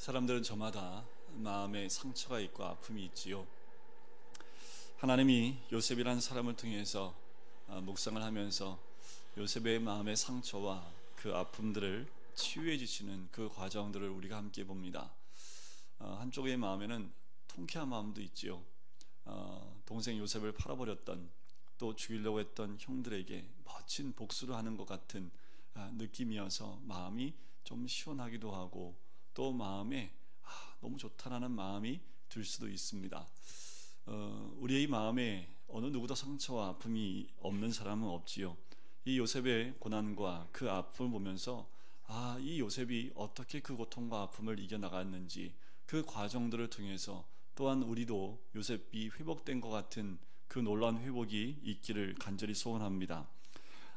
사람들은 저마다 마음에 상처가 있고 아픔이 있지요. 하나님이 요셉이라는 사람을 통해서 묵상을 하면서 요셉의 마음의 상처와 그 아픔들을 치유해 주시는 그 과정들을 우리가 함께 봅니다. 한쪽의 마음에는 통쾌한 마음도 있지요. 동생 요셉을 팔아버렸던, 또 죽이려고 했던 형들에게 멋진 복수를 하는 것 같은 느낌이어서 마음이 좀 시원하기도 하고, 또 마음에 너무 좋다라는 마음이 들 수도 있습니다. 우리의 마음에 어느 누구도 상처와 아픔이 없는 사람은 없지요. 이 요셉의 고난과 그 아픔을 보면서 이 요셉이 어떻게 그 고통과 아픔을 이겨나갔는지, 그 과정들을 통해서 또한 우리도 요셉이 회복된 것 같은 그 놀라운 회복이 있기를 간절히 소원합니다.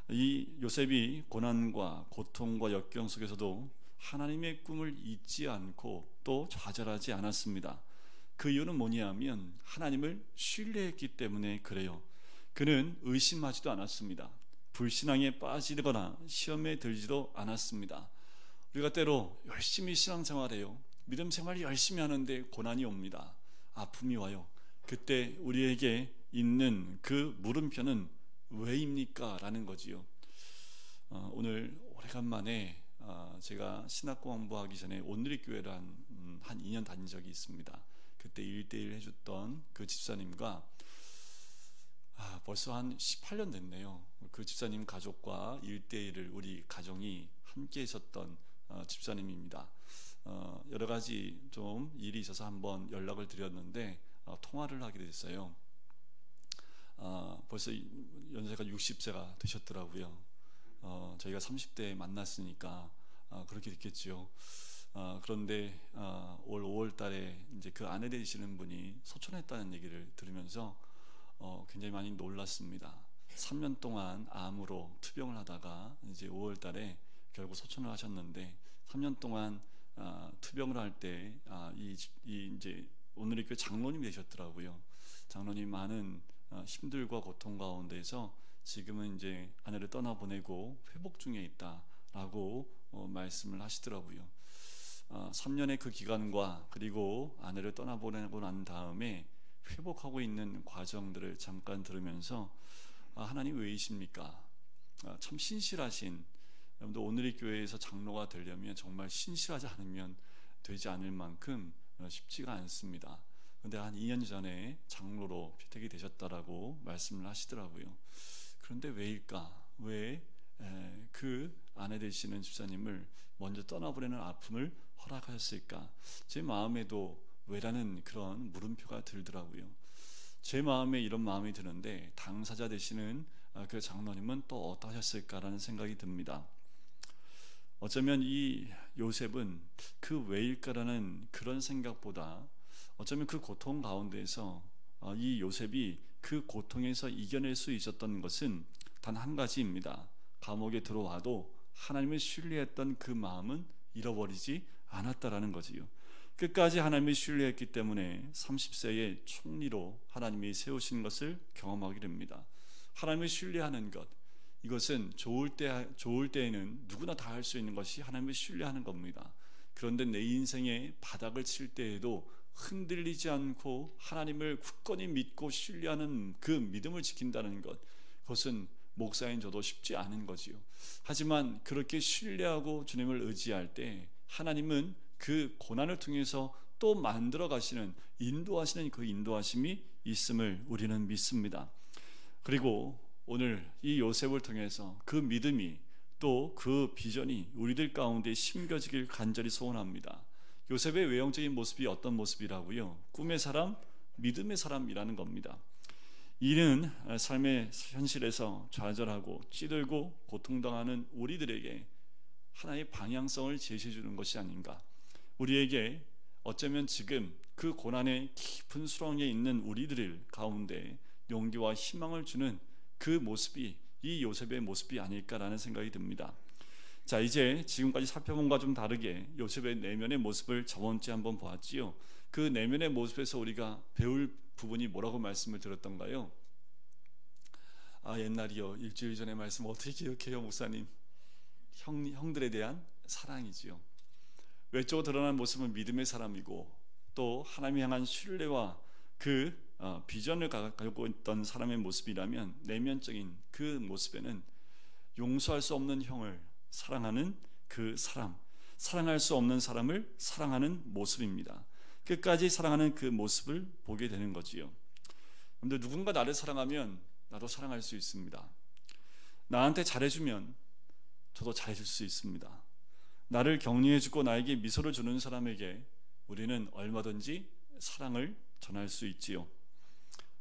이 요셉이 고난과 고통과 역경 속에서도 하나님의 꿈을 잊지 않고 또 좌절하지 않았습니다. 그 이유는 뭐냐면 하나님을 신뢰했기 때문에 그래요. 그는 의심하지도 않았습니다. 불신앙에 빠지거나 시험에 들지도 않았습니다. 우리가 때로 열심히 신앙생활해요. 믿음 생활 열심히 하는데 고난이 옵니다. 아픔이 와요. 그때 우리에게 있는 그 물음표는 왜입니까? 라는 거지요. 오늘 오래간만에 제가 신학 공부하기 전에 온누리교회를 한 2년 다닌 적이 있습니다. 그때 1대1 해줬던 그 집사님과 벌써 한 18년 됐네요. 그 집사님 가족과 1대1을 우리 가정이 함께 있었던 집사님입니다. 여러 가지 좀 일이 있어서 한번 연락을 드렸는데 통화를 하게 됐어요. 벌써 연세가 60세가 되셨더라고요. 저희가 30대에 만났으니까 그렇게 됐겠지요. 그런데 올 5월 달에 이제 그 아내 되시는 분이 소천했다는 얘기를 들으면서 굉장히 많이 놀랐습니다. 3년 동안 암으로 투병을 하다가 이제 5월 달에 결국 소천을 하셨는데, 3년 동안 투병을 할 때 이제 오늘의 그 장로님이 되셨더라고요. 장로님 많은 힘들과 고통 가운데서 지금은 이제 아내를 떠나보내고 회복 중에 있다라고 말씀을 하시더라고요. 3년의 그 기간과 그리고 아내를 떠나보내고 난 다음에 회복하고 있는 과정들을 잠깐 들으면서 하나님 왜이십니까? 참 신실하신, 여러분들 오늘의 교회에서 장로가 되려면 정말 신실하지 않으면 되지 않을 만큼 쉽지가 않습니다. 그런데 한 2년 전에 장로로 피택이 되셨다라고 말씀을 하시더라고요. 그런데 왜일까? 왜 그 아내 되시는 집사님을 먼저 떠나보내는 아픔을 허락하셨을까? 제 마음에도 왜라는 그런 물음표가 들더라고요. 제 마음에 이런 마음이 드는데 당사자 되시는 그 장로님은 또 어떠셨을까라는 생각이 듭니다. 어쩌면 이 요셉은 그 왜일까라는 그런 생각보다 어쩌면 그 고통 가운데서 이 요셉이 그 고통에서 이겨낼 수 있었던 것은 단 한 가지입니다. 감옥에 들어와도 하나님을 신뢰했던 그 마음은 잃어버리지 않았다라는 거지요. 끝까지 하나님을 신뢰했기 때문에 30세의 총리로 하나님이 세우신 것을 경험하게 됩니다. 하나님을 신뢰하는 것, 이것은 좋을 때에는 누구나 다 할 수 있는 것이 하나님을 신뢰하는 겁니다. 그런데 내 인생의 바닥을 칠 때에도 흔들리지 않고 하나님을 굳건히 믿고 신뢰하는 그 믿음을 지킨다는 것, 그것은 목사인 저도 쉽지 않은 거지요. 하지만 그렇게 신뢰하고 주님을 의지할 때 하나님은 그 고난을 통해서 또 만들어 가시는, 인도하시는 그 인도하심이 있음을 우리는 믿습니다. 그리고 오늘 이 요셉을 통해서 그 믿음이, 또 그 비전이 우리들 가운데 심겨지길 간절히 소원합니다. 요셉의 외형적인 모습이 어떤 모습이라고요? 꿈의 사람, 믿음의 사람이라는 겁니다. 이는 삶의 현실에서 좌절하고 찌들고 고통당하는 우리들에게 하나의 방향성을 제시해 주는 것이 아닌가. 우리에게 어쩌면 지금 그 고난의 깊은 수렁에 있는 우리들 가운데 용기와 희망을 주는 그 모습이 이 요셉의 모습이 아닐까라는 생각이 듭니다. 자, 이제 지금까지 살펴본 것과 좀 다르게 요셉의 내면의 모습을 저번 주에 한번 보았지요. 그 내면의 모습에서 우리가 배울 부분이 뭐라고 말씀을 드렸던가요? 옛날이요. 일주일 전에 말씀 어떻게 기억해요, 목사님? 형들에 대한 사랑이지요. 외적으로 드러난 모습은 믿음의 사람이고, 또 하나님을 향한 신뢰와 그 비전을 가지고 있던 사람의 모습이라면, 내면적인 그 모습에는 용서할 수 없는 형을 사랑하는 그 사람, 사랑할 수 없는 사람을 사랑하는 모습입니다. 끝까지 사랑하는 그 모습을 보게 되는 거지요. 그런데 누군가 나를 사랑하면 나도 사랑할 수 있습니다. 나한테 잘해주면 저도 잘해줄 수 있습니다. 나를 격려해주고 나에게 미소를 주는 사람에게 우리는 얼마든지 사랑을 전할 수 있지요.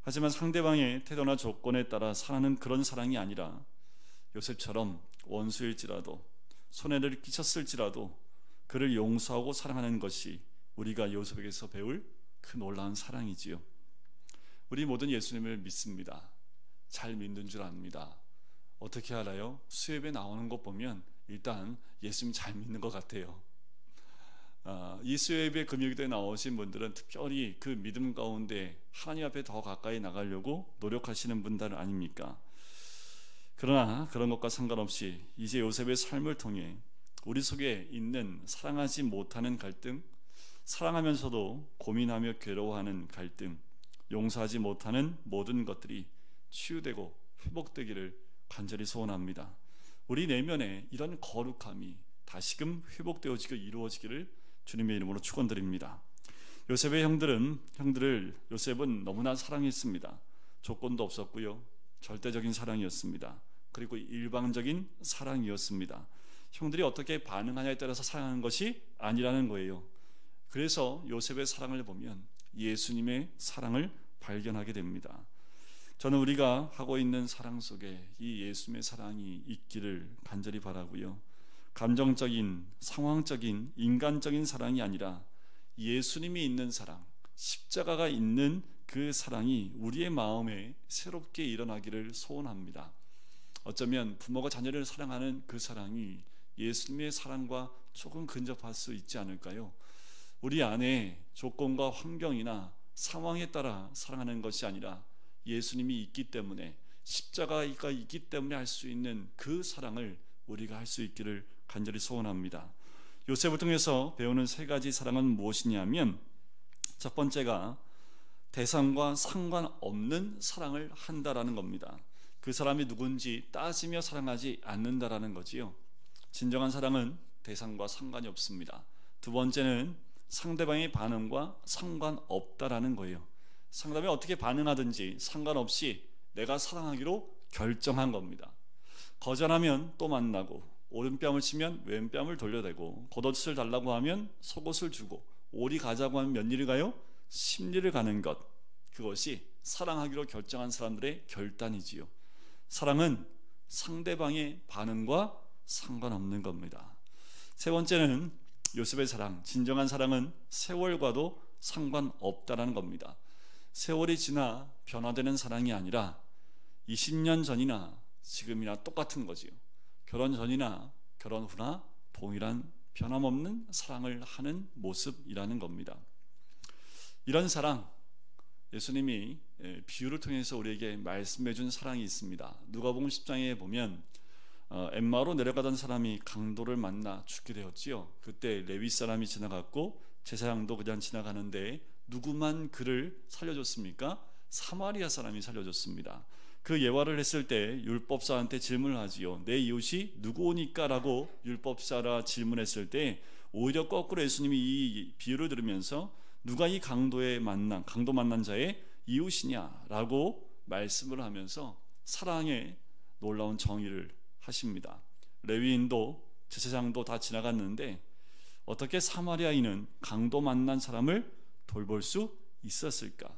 하지만 상대방의 태도나 조건에 따라 사랑하는 그런 사랑이 아니라, 요셉처럼 원수일지라도 손해를 끼쳤을지라도 그를 용서하고 사랑하는 것이 우리가 요셉에게서 배울 그 놀라운 사랑이지요. 우리 모든 예수님을 믿습니다. 잘 믿는 줄 압니다. 어떻게 알아요? 수협에 나오는 것 보면 일단 예수님 잘 믿는 것 같아요. 이 수협의 금요기도에 나오신 분들은 특별히 그 믿음 가운데 하나님 앞에 더 가까이 나가려고 노력하시는 분들 아닙니까? 그러나 그런 것과 상관없이 이제 요셉의 삶을 통해 우리 속에 있는 사랑하지 못하는 갈등, 사랑하면서도 고민하며 괴로워하는 갈등, 용서하지 못하는 모든 것들이 치유되고 회복되기를 간절히 소원합니다. 우리 내면에 이런 거룩함이 다시금 회복되어지고 이루어지기를 주님의 이름으로 축원드립니다. 요셉의 요셉은 너무나 사랑했습니다. 조건도 없었고요, 절대적인 사랑이었습니다. 그리고 일방적인 사랑이었습니다. 형들이 어떻게 반응하냐에 따라서 사랑하는 것이 아니라는 거예요. 그래서 요셉의 사랑을 보면 예수님의 사랑을 발견하게 됩니다. 저는 우리가 하고 있는 사랑 속에 이 예수님의 사랑이 있기를 간절히 바라고요. 감정적인, 상황적인, 인간적인 사랑이 아니라 예수님이 있는 사랑, 십자가가 있는 그 사랑이 우리의 마음에 새롭게 일어나기를 소원합니다. 어쩌면 부모가 자녀를 사랑하는 그 사랑이 예수님의 사랑과 조금 근접할 수 있지 않을까요? 우리 안에 조건과 환경이나 상황에 따라 사랑하는 것이 아니라 예수님이 있기 때문에, 십자가가 있기 때문에 할 수 있는 그 사랑을 우리가 할 수 있기를 간절히 소원합니다. 요셉을 통해서 배우는 세 가지 사랑은 무엇이냐면, 첫 번째가 대상과 상관없는 사랑을 한다라는 겁니다. 그 사람이 누군지 따지며 사랑하지 않는다라는 거지요. 진정한 사랑은 대상과 상관이 없습니다. 두 번째는 상대방의 반응과 상관없다라는 거예요. 상대방이 어떻게 반응하든지 상관없이 내가 사랑하기로 결정한 겁니다. 거절하면 또 만나고, 오른뺨을 치면 왼뺨을 돌려대고, 겉옷을 달라고 하면 속옷을 주고, 오리 가자고 하면 몇 리를 가요? 10리를 가는 것, 그것이 사랑하기로 결정한 사람들의 결단이지요. 사랑은 상대방의 반응과 상관없는 겁니다. 세 번째는 요셉의 사랑, 진정한 사랑은 세월과도 상관없다는 겁니다. 세월이 지나 변화되는 사랑이 아니라 20년 전이나 지금이나 똑같은 거지요. 결혼 전이나 결혼 후나 동일한 변함없는 사랑을 하는 모습이라는 겁니다. 이런 사랑, 예수님이 비유를 통해서 우리에게 말씀해 준 사랑이 있습니다. 누가복음 10장에 보면 엠마오로 내려가던 사람이 강도를 만나 죽게 되었지요. 그때 레위 사람이 지나갔고 제사장도 그냥 지나가는데 누구만 그를 살려줬습니까? 사마리아 사람이 살려줬습니다. 그 예화를 했을 때 율법사한테 질문을 하지요. 내 이웃이 누구오니까? 라고 율법사라 질문했을 때 오히려 거꾸로 예수님이 이 비유를 들으면서 누가 이 강도 만난 자의 이웃이냐? 라고 말씀을 하면서 사랑의 놀라운 정의를 하십니다. 레위인도 제사장도 다 지나갔는데 어떻게 사마리아인은 강도 만난 사람을 돌볼 수 있었을까?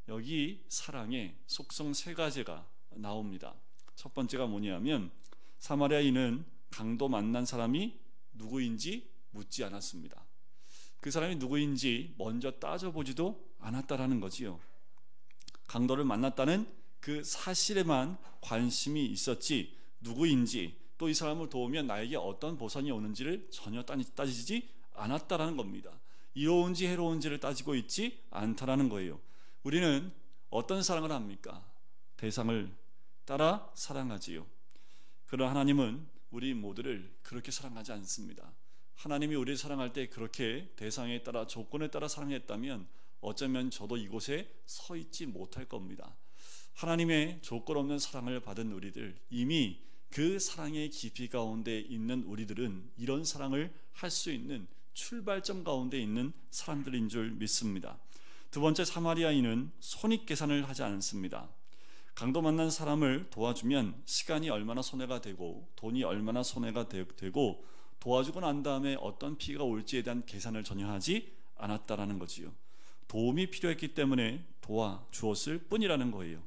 여기 사랑의 속성 세 가지가 나옵니다. 첫 번째가 뭐냐면, 사마리아인은 강도 만난 사람이 누구인지 묻지 않았습니다. 그 사람이 누구인지 먼저 따져보지도 않았다라는 거지요. 강도를 만났다는 그 사실에만 관심이 있었지 누구인지 또 이 사람을 도우면 나에게 어떤 보상이 오는지를 전혀 따지지 않았다라는 겁니다. 이로운지 해로운지를 따지고 있지 않다라는 거예요. 우리는 어떤 사랑을 합니까? 대상을 따라 사랑하지요. 그러나 하나님은 우리 모두를 그렇게 사랑하지 않습니다. 하나님이 우리를 사랑할 때 그렇게 대상에 따라 조건에 따라 사랑했다면 어쩌면 저도 이곳에 서 있지 못할 겁니다. 하나님의 조건 없는 사랑을 받은 우리들, 이미 그 사랑의 깊이 가운데 있는 우리들은 이런 사랑을 할 수 있는 출발점 가운데 있는 사람들인 줄 믿습니다. 두 번째, 사마리아인은 손익계산을 하지 않습니다. 강도 만난 사람을 도와주면 시간이 얼마나 손해가 되고 돈이 얼마나 손해가 되고 도와주고 난 다음에 어떤 피해가 올지에 대한 계산을 전혀 하지 않았다라는 거지요. 도움이 필요했기 때문에 도와주었을 뿐이라는 거예요.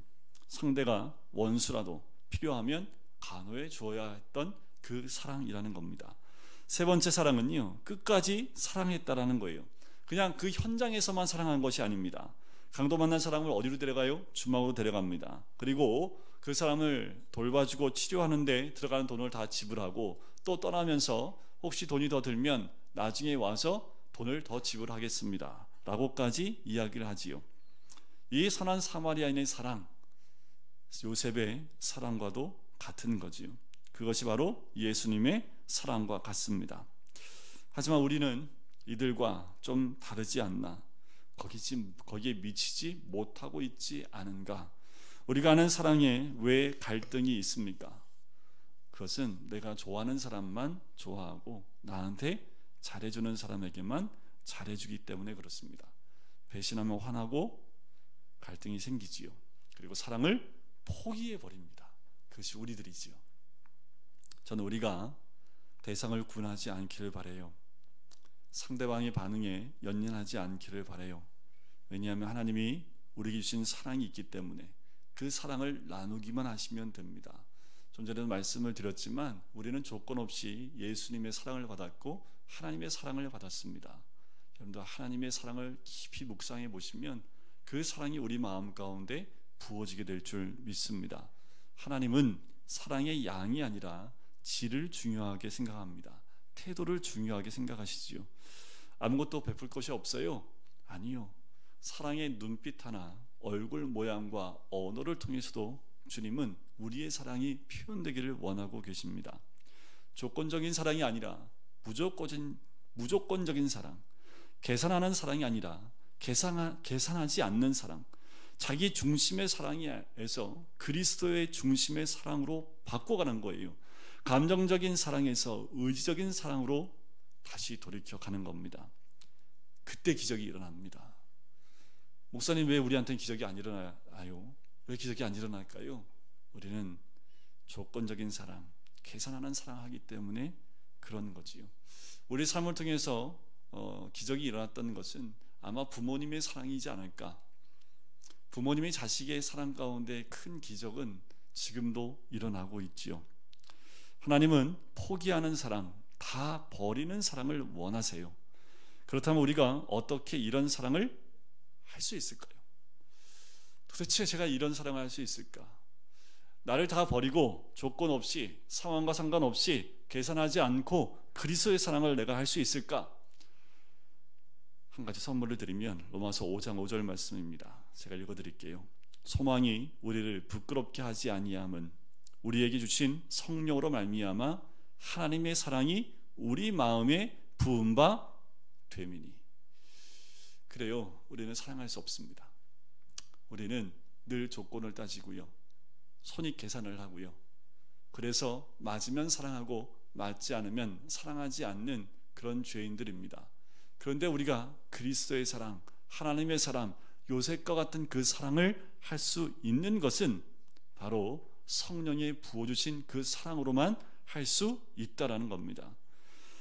상대가 원수라도 필요하면 간호해 주어야 했던 그 사랑이라는 겁니다. 세 번째 사랑은요, 끝까지 사랑했다라는 거예요. 그냥 그 현장에서만 사랑한 것이 아닙니다. 강도 만난 사람을 어디로 데려가요? 주막으로 데려갑니다. 그리고 그 사람을 돌봐주고 치료하는데 들어가는 돈을 다 지불하고 또 떠나면서 혹시 돈이 더 들면 나중에 와서 돈을 더 지불하겠습니다 라고까지 이야기를 하지요. 이 선한 사마리아인의 사랑, 요셉의 사랑과도 같은 거지요. 그것이 바로 예수님의 사랑과 같습니다. 하지만 우리는 이들과 좀 다르지 않나, 거기에 미치지 못하고 있지 않은가? 우리가 아는 사랑에 왜 갈등이 있습니까? 그것은 내가 좋아하는 사람만 좋아하고 나한테 잘해주는 사람에게만 잘해주기 때문에 그렇습니다. 배신하면 화나고 갈등이 생기지요. 그리고 사랑을 포기해버립니다. 그것이 우리들이지요. 저는 우리가 대상을 구분하지 않기를 바라요. 상대방의 반응에 연연하지 않기를 바라요. 왜냐하면 하나님이 우리에게 주신 사랑이 있기 때문에 그 사랑을 나누기만 하시면 됩니다. 좀 전에도 말씀을 드렸지만 우리는 조건 없이 예수님의 사랑을 받았고 하나님의 사랑을 받았습니다. 여러분들 하나님의 사랑을 깊이 묵상해 보시면 그 사랑이 우리 마음 가운데 부어지게 될 줄 믿습니다. 하나님은 사랑의 양이 아니라 질을 중요하게 생각합니다. 태도를 중요하게 생각하시지요. 아무것도 베풀 것이 없어요? 아니요. 사랑의 눈빛 하나, 얼굴 모양과 언어를 통해서도 주님은 우리의 사랑이 표현되기를 원하고 계십니다. 조건적인 사랑이 아니라 무조건적인 사랑, 계산하는 사랑이 아니라 계산하지 않는 사랑, 자기 중심의 사랑에서 그리스도의 중심의 사랑으로 바꿔가는 거예요. 감정적인 사랑에서 의지적인 사랑으로 다시 돌이켜가는 겁니다. 그때 기적이 일어납니다. 목사님, 왜 우리한테는 기적이 안 일어나요? 왜 기적이 안 일어날까요? 우리는 조건적인 사랑, 계산하는 사랑하기 때문에 그런 거지요. 우리 삶을 통해서 기적이 일어났던 것은 아마 부모님의 사랑이지 않을까. 부모님의 자식의 사랑 가운데 큰 기적은 지금도 일어나고 있지요. 하나님은 포기하는 사랑, 다 버리는 사랑을 원하세요. 그렇다면 우리가 어떻게 이런 사랑을 할 수 있을까요? 도대체 제가 이런 사랑을 할 수 있을까? 나를 다 버리고 조건 없이 상황과 상관없이 계산하지 않고 그리스도의 사랑을 내가 할 수 있을까? 한 가지 선물을 드리면 로마서 5장 5절 말씀입니다. 제가 읽어드릴게요. 소망이 우리를 부끄럽게 하지 아니함은 우리에게 주신 성령으로 말미암아 하나님의 사랑이 우리 마음에 부은 바 됨이니. 그래요, 우리는 사랑할 수 없습니다. 우리는 늘 조건을 따지고요, 손익 계산을 하고요, 그래서 맞으면 사랑하고 맞지 않으면 사랑하지 않는 그런 죄인들입니다. 그런데 우리가 그리스도의 사랑, 하나님의 사랑, 요셉과 같은 그 사랑을 할 수 있는 것은 바로 성령이 부어주신 그 사랑으로만 할 수 있다라는 겁니다.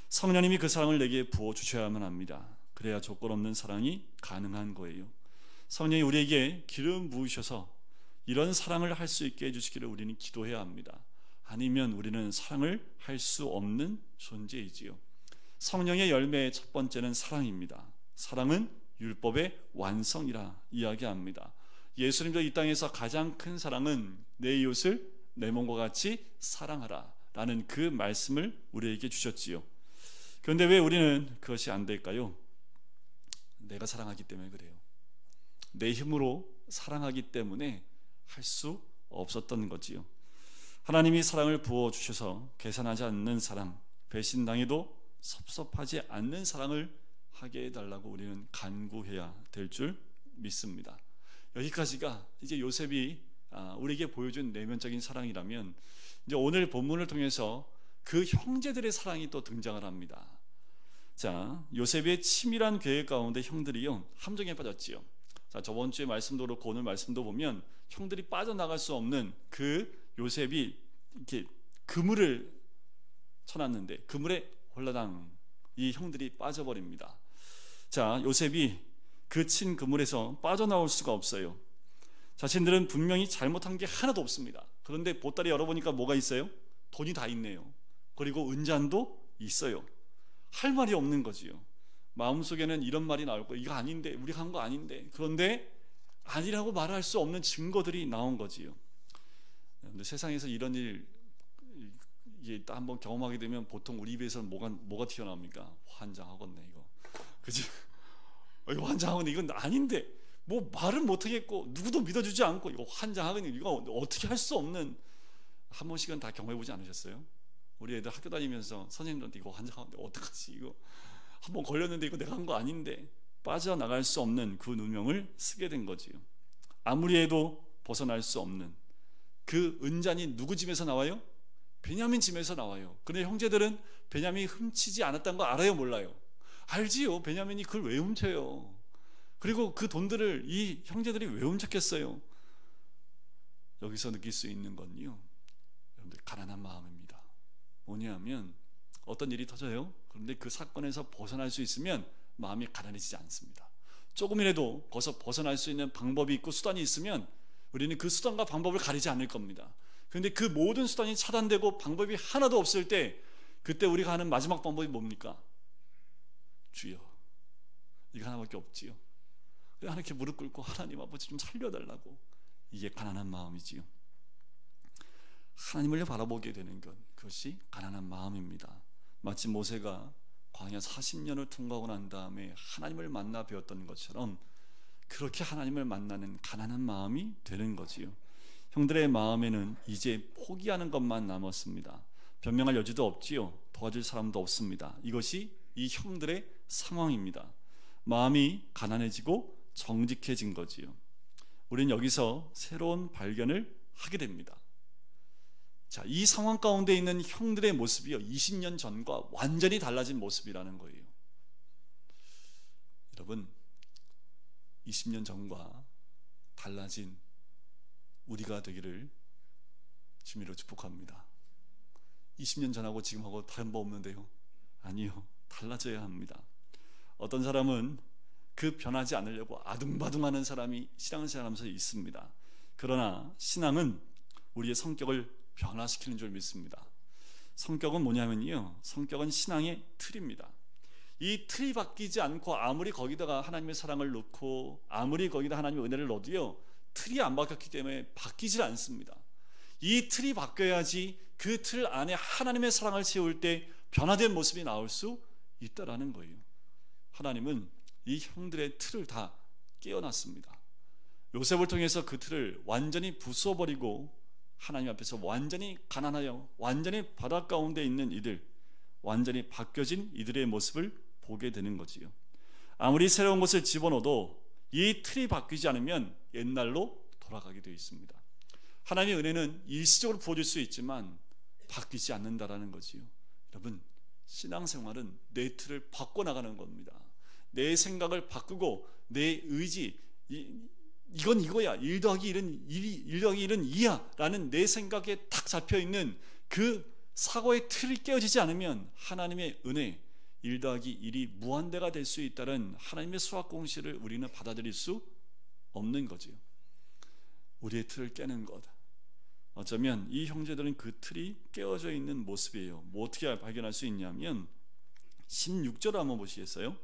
성령님이 그 사랑을 내게 부어주셔야만 합니다. 그래야 조건 없는 사랑이 가능한 거예요. 성령이 우리에게 기름 부으셔서 이런 사랑을 할 수 있게 해주시기를 우리는 기도해야 합니다. 아니면 우리는 사랑을 할 수 없는 존재이지요. 성령의 열매의 첫 번째는 사랑입니다. 사랑은 율법의 완성이라 이야기합니다. 예수님도 이 땅에서 가장 큰 사랑은 내 이웃을 내 몸과 같이 사랑하라 라는 그 말씀을 우리에게 주셨지요. 그런데 왜 우리는 그것이 안 될까요? 내가 사랑하기 때문에 그래요. 내 힘으로 사랑하기 때문에 할 수 없었던 거지요. 하나님이 사랑을 부어주셔서 계산하지 않는 사랑, 배신당해도 섭섭하지 않는 사랑을 하게 해달라고 우리는 간구해야 될 줄 믿습니다. 여기까지가 이제 요셉이 우리에게 보여준 내면적인 사랑이라면, 이제 오늘 본문을 통해서 그 형제들의 사랑이 또 등장을 합니다. 자, 요셉의 치밀한 계획 가운데 형들이요 함정에 빠졌지요. 자, 저번 주에 말씀도 그렇고 오늘 말씀도 보면 형들이 빠져나갈 수 없는 그 요셉이 이렇게 그물을 쳐놨는데 그물에 홀라당 이 형들이 빠져버립니다. 자, 요셉이 그 친 그물에서 빠져나올 수가 없어요. 자신들은 분명히 잘못한 게 하나도 없습니다. 그런데 보따리 열어보니까 뭐가 있어요? 돈이 다 있네요. 그리고 은잔도 있어요. 할 말이 없는 거지요. 마음속에는 이런 말이 나올 거예요. 이거 아닌데, 우리가 한 거 아닌데. 그런데 아니라고 말할 수 없는 증거들이 나온 거지요. 근데 세상에서 이런 일 이게 한번 경험하게 되면 보통 우리 입에서는 뭐가 튀어나옵니까? 환장하겠네 이거. 그지? 이거 환장하겠네. 이건 아닌데. 뭐 말은 못하겠고 누구도 믿어주지 않고 이거 환장하겠네. 이거 어떻게 할 수 없는. 한 번씩은 다 경험해보지 않으셨어요? 우리 애들 학교 다니면서 선생님들한테 이거 환장하는데 어떡하지? 이거 한번 걸렸는데 이거 내가 한 거 아닌데. 빠져나갈 수 없는 그 누명을 쓰게 된 거지요. 아무리 해도 벗어날 수 없는 그 은잔이 누구 집에서 나와요? 베냐민 집에서 나와요. 그런데 형제들은 베냐민이 훔치지 않았다는 거 알아요? 몰라요? 알지요. 베냐민이 그걸 왜 훔쳐요? 그리고 그 돈들을 이 형제들이 왜 훔쳤겠어요? 여기서 느낄 수 있는 건요, 여러분들 가난한 마음입니다. 뭐냐면 어떤 일이 터져요. 그런데 그 사건에서 벗어날 수 있으면 마음이 가난해지지 않습니다. 조금이라도 거기서 벗어날 수 있는 방법이 있고 수단이 있으면 우리는 그 수단과 방법을 가리지 않을 겁니다. 그런데 그 모든 수단이 차단되고 방법이 하나도 없을 때, 그때 우리가 하는 마지막 방법이 뭡니까? 주여, 이거 하나밖에 없지요. 하나님께 무릎 꿇고 하나님 아버지 좀 살려달라고. 이게 가난한 마음이지요. 하나님을 바라보게 되는 것, 그것이 가난한 마음입니다. 마치 모세가 광야 40년을 통과하고 난 다음에 하나님을 만나 배웠던 것처럼 그렇게 하나님을 만나는 가난한 마음이 되는 거지요. 형들의 마음에는 이제 포기하는 것만 남았습니다. 변명할 여지도 없지요. 도와줄 사람도 없습니다. 이것이 이 형들의 상황입니다. 마음이 가난해지고 정직해진 거지요. 우리는 여기서 새로운 발견을 하게 됩니다. 자, 이 상황 가운데 있는 형들의 모습이요 20년 전과 완전히 달라진 모습이라는 거예요. 여러분, 20년 전과 달라진 우리가 되기를 주님으로 축복합니다. 20년 전하고 지금하고 다른 법 없는데요? 아니요, 달라져야 합니다. 어떤 사람은 그 변하지 않으려고 아둥바둥하는 사람이 신앙생활하면서 있습니다. 그러나 신앙은 우리의 성격을 변화시키는 줄 믿습니다. 성격은 뭐냐면요, 성격은 신앙의 틀입니다. 이 틀이 바뀌지 않고 아무리 거기다가 하나님의 사랑을 넣고 아무리 거기다 하나님의 은혜를 넣어도요, 틀이 안 바뀌었기 때문에 바뀌질 않습니다. 이 틀이 바뀌어야지 그 틀 안에 하나님의 사랑을 채울 때 변화된 모습이 나올 수 있다라는 거예요. 하나님은 이 형들의 틀을 다 깨어놨습니다. 요셉을 통해서 그 틀을 완전히 부숴버리고 하나님 앞에서 완전히 가난하여 완전히 바닷 가운데 있는 이들, 완전히 바뀌어진 이들의 모습을 보게 되는 거지요. 아무리 새로운 것을 집어넣어도 이 틀이 바뀌지 않으면 옛날로 돌아가게 되어 있습니다. 하나님의 은혜는 일시적으로 부어질 수 있지만 바뀌지 않는다라는 거지요. 여러분, 신앙생활은 내 틀을 바꿔나가는 겁니다. 내 생각을 바꾸고 내 의지, 이건 이거야, 1 더하기 1은 1 더하기 1은 2야 라는 내 생각에 딱 잡혀있는 그 사고의 틀이 깨어지지 않으면 하나님의 은혜, 1 더하기 1이 무한대가 될 수 있다는 하나님의 수학 공식을 우리는 받아들일 수 없는 거지요. 우리의 틀을 깨는 것, 어쩌면 이 형제들은 그 틀이 깨어져 있는 모습이에요. 뭐 어떻게 발견할 수 있냐면 16절 한번 보시겠어요?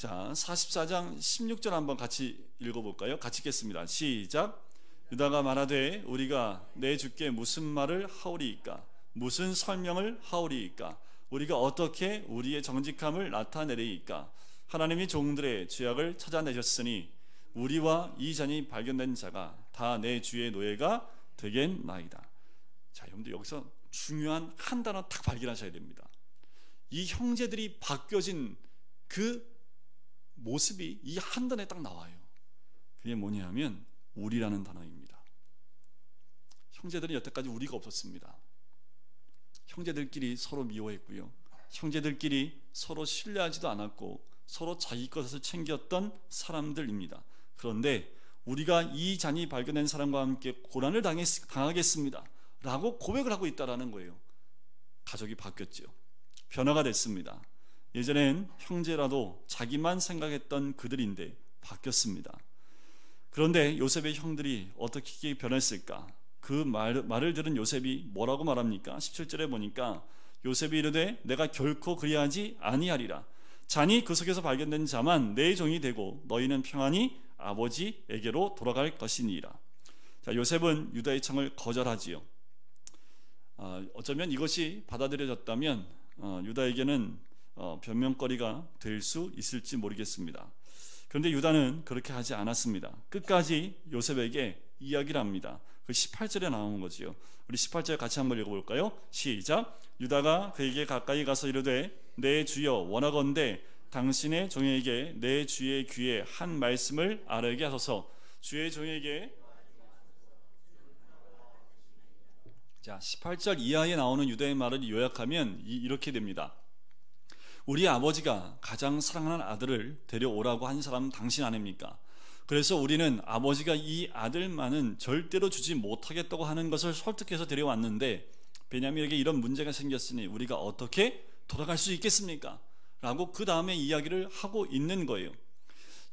자, 44장 16절 한번 같이 읽어볼까요? 같이 읽겠습니다. 시작. 유다가 말하되 우리가 내 주께 무슨 말을 하오리이까? 무슨 설명을 하오리이까? 우리가 어떻게 우리의 정직함을 나타내리이까? 하나님이 종들의 죄악을 찾아내셨으니 우리와 이 잔이 발견된 자가 다 내 주의 노예가 되겠나이다. 자, 여러분들 여기서 중요한 한 단어 딱 발견하셔야 됩니다. 이 형제들이 바뀌어진 그 모습이 이 한 단어에 딱 나와요. 그게 뭐냐면 우리라는 단어입니다. 형제들은 여태까지 우리가 없었습니다. 형제들끼리 서로 미워했고요, 형제들끼리 서로 신뢰하지도 않았고 서로 자기 것을 챙겼던 사람들입니다. 그런데 우리가 이 잔이 발견된 사람과 함께 고난을 당하겠습니다 라고 고백을 하고 있다는 거예요. 가족이 바뀌었죠. 변화가 됐습니다. 예전엔 형제라도 자기만 생각했던 그들인데 바뀌었습니다. 그런데 요셉의 형들이 어떻게 변했을까? 그 말을 들은 요셉이 뭐라고 말합니까? 17절에 보니까 요셉이 이르되 내가 결코 그리하지 아니하리라. 잔이 그 속에서 발견된 자만 내 종이 되고 너희는 평안히 아버지에게로 돌아갈 것이니라. 자, 요셉은 유다의 청을 거절하지요. 어쩌면 이것이 받아들여졌다면 유다에게는 변명거리가 될 수 있을지 모르겠습니다. 그런데 유다는 그렇게 하지 않았습니다. 끝까지 요셉에게 이야기를 합니다. 그 18절에 나오는 거지요. 우리 18절 같이 한번 읽어볼까요? 시작. 유다가 그에게 가까이 가서 이르되 내 주여 원하건대 당신의 종에게 내 주의 귀에 한 말씀을 아뢰게 하소서. 주의 종에게, 자, 18절 이하에 나오는 유다의 말을 요약하면 이렇게 됩니다. 우리 아버지가 가장 사랑하는 아들을 데려오라고 한 사람은 당신 아닙니까? 그래서 우리는 아버지가 이 아들만은 절대로 주지 못하겠다고 하는 것을 설득해서 데려왔는데 베냐민에게 이런 문제가 생겼으니 우리가 어떻게 돌아갈 수 있겠습니까? 라고 그 다음에 이야기를 하고 있는 거예요.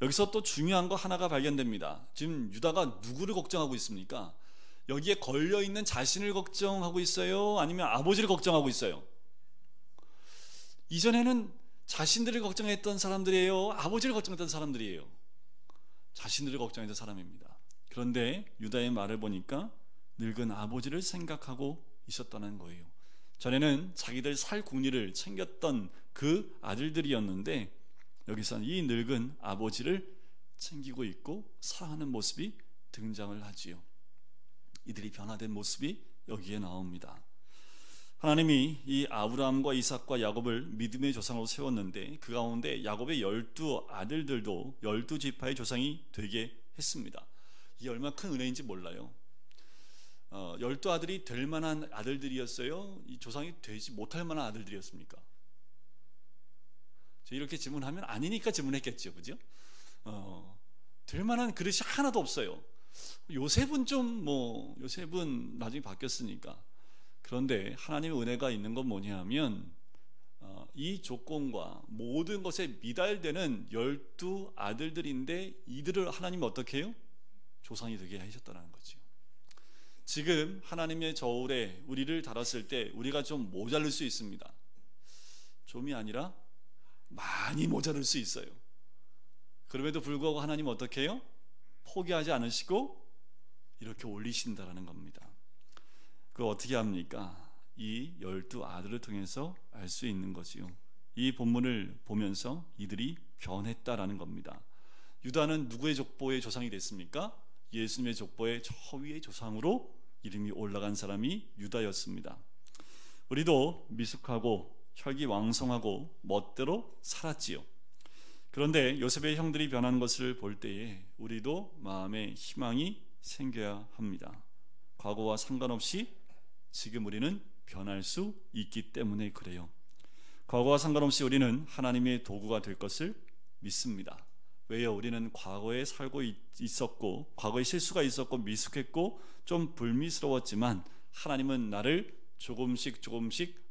여기서 또 중요한 거 하나가 발견됩니다. 지금 유다가 누구를 걱정하고 있습니까? 여기에 걸려있는 자신을 걱정하고 있어요? 아니면 아버지를 걱정하고 있어요? 이전에는 자신들을 걱정했던 사람들이에요? 아버지를 걱정했던 사람들이에요? 자신들을 걱정했던 사람입니다. 그런데 유다의 말을 보니까 늙은 아버지를 생각하고 있었다는 거예요. 전에는 자기들 살 궁리를 챙겼던 그 아들들이었는데 여기서는 이 늙은 아버지를 챙기고 있고 사랑하는 모습이 등장을 하지요. 이들이 변화된 모습이 여기에 나옵니다. 하나님이 이 아브라함과 이삭과 야곱을 믿음의 조상으로 세웠는데 그 가운데 야곱의 12 아들들도 12지파의 조상이 되게 했습니다. 이게 얼마나 큰 은혜인지 몰라요. 12아들이 될 만한 아들들이었어요? 이 조상이 되지 못할 만한 아들들이었습니까? 이렇게 질문하면 아니니까 질문했겠죠, 그죠? 될 만한 그릇이 하나도 없어요. 요셉은 요셉은 나중에 바뀌었으니까. 그런데 하나님의 은혜가 있는 건 뭐냐면 이 조건과 모든 것에 미달되는 12 아들들인데 이들을 하나님이 어떻게 해요? 조상이 되게 하셨다는 거죠. 지금 하나님의 저울에 우리를 달았을 때 우리가 좀 모자랄 수 있습니다. 좀이 아니라 많이 모자랄 수 있어요. 그럼에도 불구하고 하나님은 어떻게 해요? 포기하지 않으시고 이렇게 올리신다라는 겁니다. 그걸 어떻게 합니까? 이 12 아들을 통해서 알 수 있는 거지요. 이 본문을 보면서 이들이 변했다라는 겁니다. 유다는 누구의 족보의 조상이 됐습니까? 예수님의 족보의 저 위의 조상으로 이름이 올라간 사람이 유다였습니다. 우리도 미숙하고 혈기왕성하고 멋대로 살았지요. 그런데 요셉의 형들이 변한 것을 볼 때에 우리도 마음에 희망이 생겨야 합니다. 과거와 상관없이 지금 우리는 변할 수 있기 때문에 그래요. 과거와 상관없이 우리는 하나님의 도구가 될 것을 믿습니다. 왜요? 우리는 과거에 살고 있었고 과거에 실수가 있었고 미숙했고 좀 불미스러웠지만 하나님은 나를 조금씩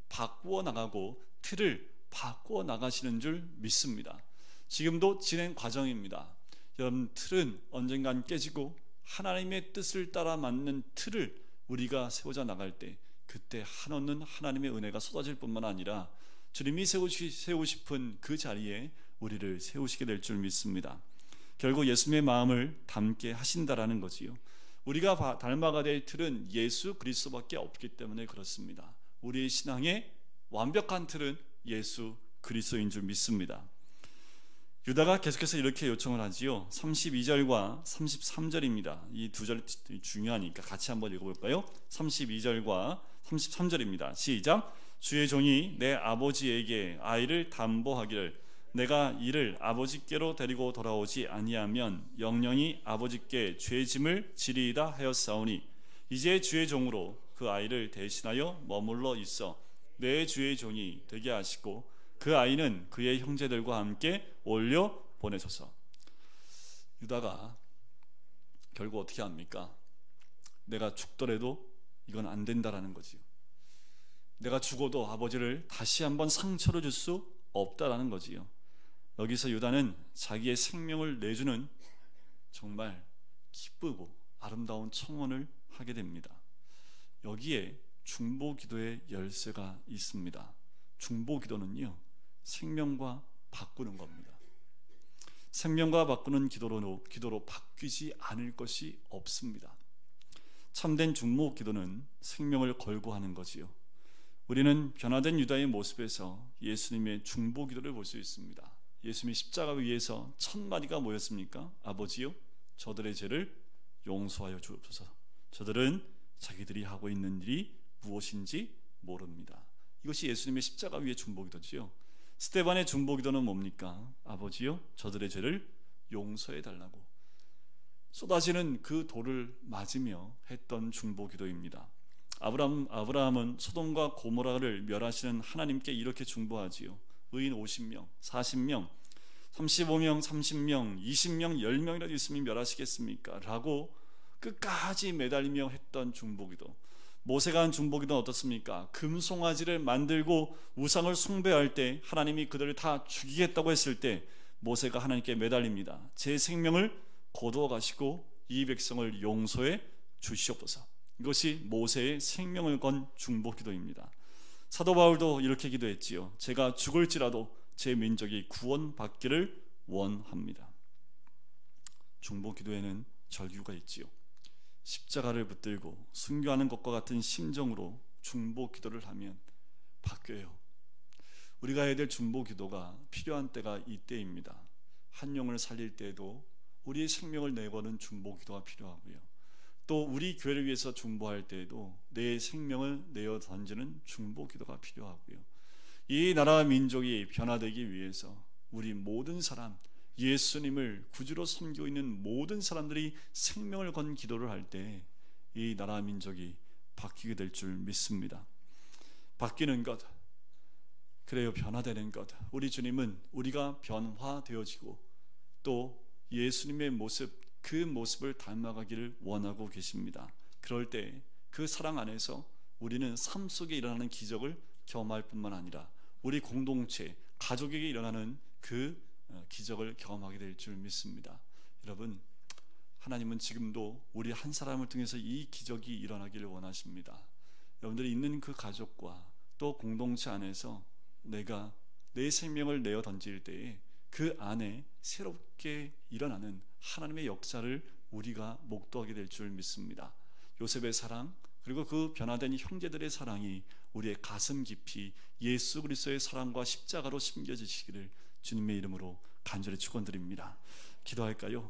바꾸어 나가고 틀을 바꾸어 나가시는 줄 믿습니다. 지금도 진행 과정입니다. 여러분, 틀은 언젠간 깨지고 하나님의 뜻을 따라 맞는 틀을 우리가 세우자 나갈 때 그때 한없는 하나님의 은혜가 쏟아질 뿐만 아니라 주님이 세우고 싶은 그 자리에 우리를 세우시게 될 줄 믿습니다. 결국 예수님의 마음을 담게 하신다라는 거지요. 우리가 닮아가야 될 틀은 예수 그리스도밖에 없기 때문에 그렇습니다. 우리의 신앙의 완벽한 틀은 예수 그리스도인 줄 믿습니다. 유다가 계속해서 이렇게 요청을 하지요. 32절과 33절입니다. 이 두 절 중요하니까 같이 한번 읽어볼까요? 32절과 33절입니다. 시작. 주의 종이 내 아버지에게 아이를 담보하기를 내가 이를 아버지께로 데리고 돌아오지 아니하면 영영이 아버지께 죄짐을 지리이다 하였사오니 이제 주의 종으로 그 아이를 대신하여 머물러 있어 내 주의 종이 되게 하시고 그 아이는 그의 형제들과 함께 올려 보내소서. 유다가 결국 어떻게 합니까? 내가 죽더라도 이건 안 된다라는 거지요. 내가 죽어도 아버지를 다시 한번 상처를 줄 수 없다라는 거지요. 여기서 유다는 자기의 생명을 내주는 정말 기쁘고 아름다운 청원을 하게 됩니다. 여기에 중보기도의 열쇠가 있습니다. 중보기도는요, 생명과 바꾸는 겁니다. 생명과 바꾸는 기도로 바뀌지 않을 것이 없습니다. 참된 중보기도는 생명을 걸고 하는 거지요. 우리는 변화된 유다의 모습에서 예수님의 중보기도를 볼 수 있습니다. 예수님이 십자가 위에서 1000마디가 뭐였습니까? 아버지요, 저들의 죄를 용서하여 주옵소서. 저들은 자기들이 하고 있는 일이 무엇인지 모릅니다. 이것이 예수님의 십자가 위의 중보기도지요. 스데반의 중보기도는 뭡니까? 아버지요, 저들의 죄를 용서해 달라고 쏟아지는 그 돌을 맞으며 했던 중보기도입니다. 아브라함은 소돔과 고모라를 멸하시는 하나님께 이렇게 중보하지요. 의인 50명, 40명, 35명, 30명, 20명, 10명이라도 있으면 멸하시겠습니까? 라고 끝까지 매달리며 했던 중보기도. 모세가 한 중보기도는 어떻습니까? 금송아지를 만들고 우상을 숭배할 때 하나님이 그들을 다 죽이겠다고 했을 때 모세가 하나님께 매달립니다. 제 생명을 거두어 가시고 이 백성을 용서해 주시옵소서. 이것이 모세의 생명을 건 중보기도입니다. 사도 바울도 이렇게 기도했지요. 제가 죽을지라도 제 민족이 구원받기를 원합니다. 중보기도에는 절규가 있지요. 십자가를 붙들고 순교하는 것과 같은 심정으로 중보기도를 하면 바뀌어요. 우리가 해야 될 중보기도가 필요한 때가 이때입니다. 한 영혼을 살릴 때에도 우리의 생명을 내거는 중보기도가 필요하고요. 또 우리 교회를 위해서 중보할 때에도 내 생명을 내어 던지는 중보기도가 필요하고요. 이 나라 민족이 변화되기 위해서 우리 모든 사람, 예수님을 구주로 섬기고 있는 모든 사람들이 생명을 건 기도를 할 때 이 나라 민족이 바뀌게 될 줄 믿습니다. 바뀌는 것, 그래요, 변화되는 것. 우리 주님은 우리가 변화되어지고 또 예수님의 모습, 그 모습을 닮아가기를 원하고 계십니다. 그럴 때 그 사랑 안에서 우리는 삶 속에 일어나는 기적을 경험할 뿐만 아니라 우리 공동체, 가족에게 일어나는 그 기적을 경험하게 될 줄 믿습니다. 여러분, 하나님은 지금도 우리 한 사람을 통해서 이 기적이 일어나기를 원하십니다. 여러분들이 있는 그 가족과 또 공동체 안에서 내가 내 생명을 내어 던질 때에 그 안에 새롭게 일어나는 하나님의 역사를 우리가 목도하게 될 줄 믿습니다. 요셉의 사랑, 그리고 그 변화된 형제들의 사랑이 우리의 가슴 깊이 예수 그리스도의 사랑과 십자가로 심겨지시기를 주님의 이름으로 간절히 축원드립니다. 기도할까요?